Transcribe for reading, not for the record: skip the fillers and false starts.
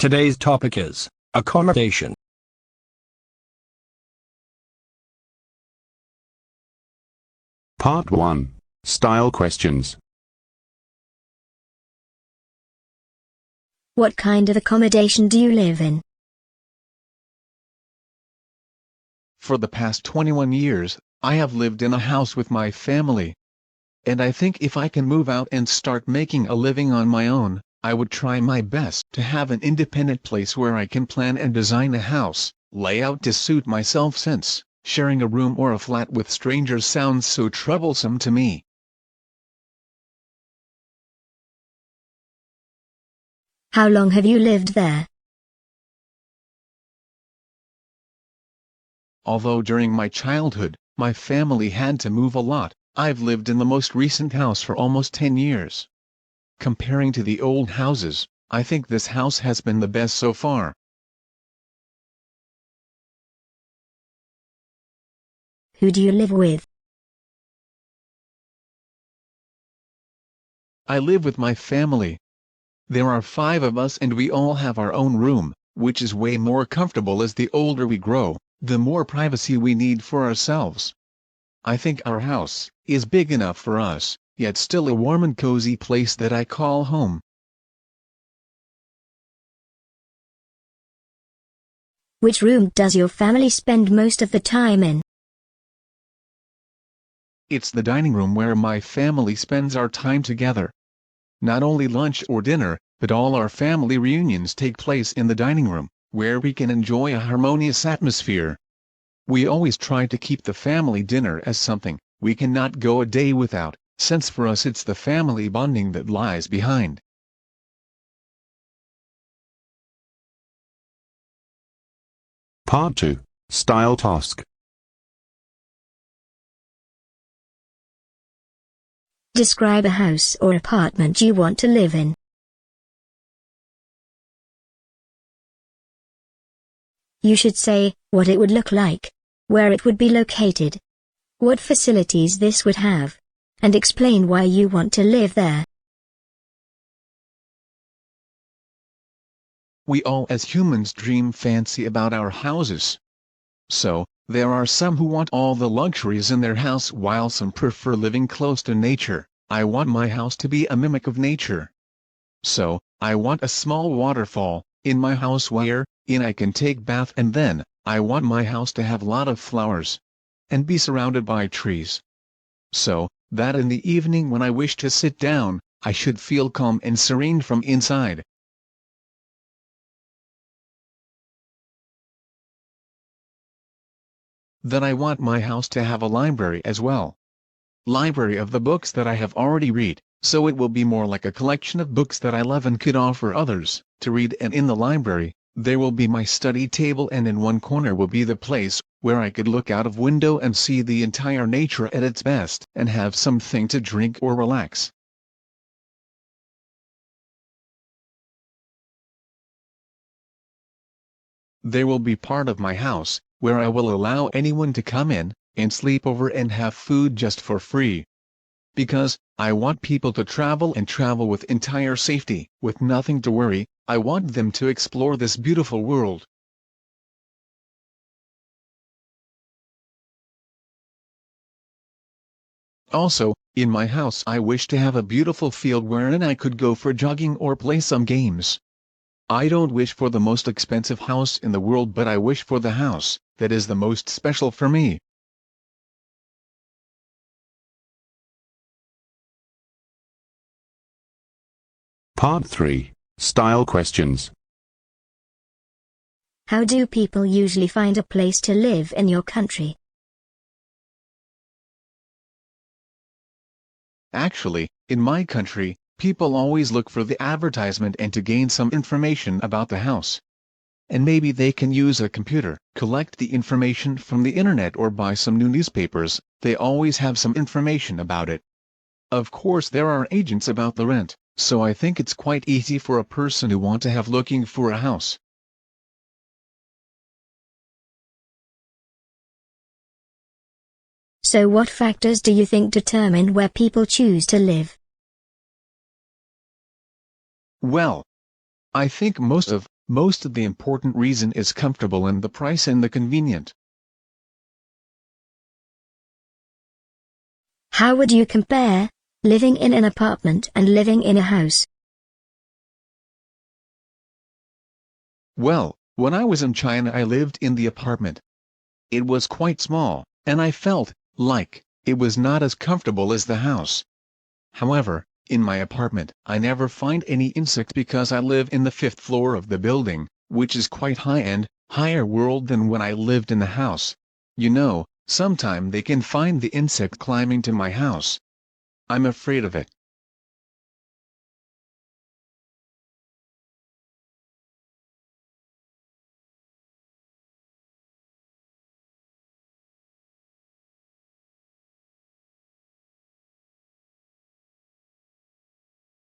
Today's topic is accommodation. Part 1. Style questions. What kind of accommodation do you live in? For the past 21 years, I have lived in a house with my family. And I think if I can move out and start making a living on my own, I would try my best to have an independent place where I can plan and design a house, layout to suit myself, since sharing a room or a flat with strangers sounds so troublesome to me. How long have you lived there? Although during my childhood, my family had to move a lot, I've lived in the most recent house for almost 10 years. Comparing to the old houses, I think this house has been the best so far. Who do you live with? I live with my family. There are 5 of us and we all have our own room, which is way more comfortable. As the older we grow, the more privacy we need for ourselves. I think our house is big enough for us, yet still a warm and cozy place that I call home. Which room does your family spend most of the time in? It's the dining room where my family spends our time together. Not only lunch or dinner, but all our family reunions take place in the dining room, where we can enjoy a harmonious atmosphere. We always try to keep the family dinner as something we cannot go a day without, since for us it's the family bonding that lies behind. Part 2. Style task. Describe a house or apartment you want to live in. You should say what it would look like, where it would be located, what facilities this would have, and explain why you want to live there. We all as humans dream fancy about our houses. So, there are some who want all the luxuries in their house while some prefer living close to nature. I want my house to be a mimic of nature. So, I want a small waterfall in my house where I can take bath, and then I want my house to have a lot of flowers and be surrounded by trees. So that in the evening when I wish to sit down, I should feel calm and serene from inside. Then I want my house to have a library as well. Library of the books that I have already read, so it will be more like a collection of books that I love and could offer others to read. And in the library, there will be my study table, and in one corner will be the place where I could look out of window and see the entire nature at its best and have something to drink or relax. There will be part of my house where I will allow anyone to come in and sleep over and have food just for free. Because I want people to travel and travel with entire safety, with nothing to worry. I want them to explore this beautiful world. Also, in my house I wish to have a beautiful field wherein I could go for jogging or play some games. I don't wish for the most expensive house in the world, but I wish for the house that is the most special for me. Part 3. Style questions. How do people usually find a place to live in your country? Actually, in my country, people always look for the advertisement and to gain some information about the house. And maybe they can use a computer, collect the information from the internet, or buy some new newspapers. They always have some information about it. Of course there are agents about the rent, so I think it's quite easy for a person who want to have looking for a house. So what factors do you think determine where people choose to live? Well, I think most of Most of the important reason is comfortable and the price and the convenient. How would you compare living in an apartment and living in a house? Well, when I was in China I lived in the apartment. It was quite small, and I felt like it was not as comfortable as the house. However, in my apartment I never find any insects because I live in the 5th floor of the building, which is quite high-end, higher world than when I lived in the house. You know, sometime they can find the insect climbing to my house. I'm afraid of it.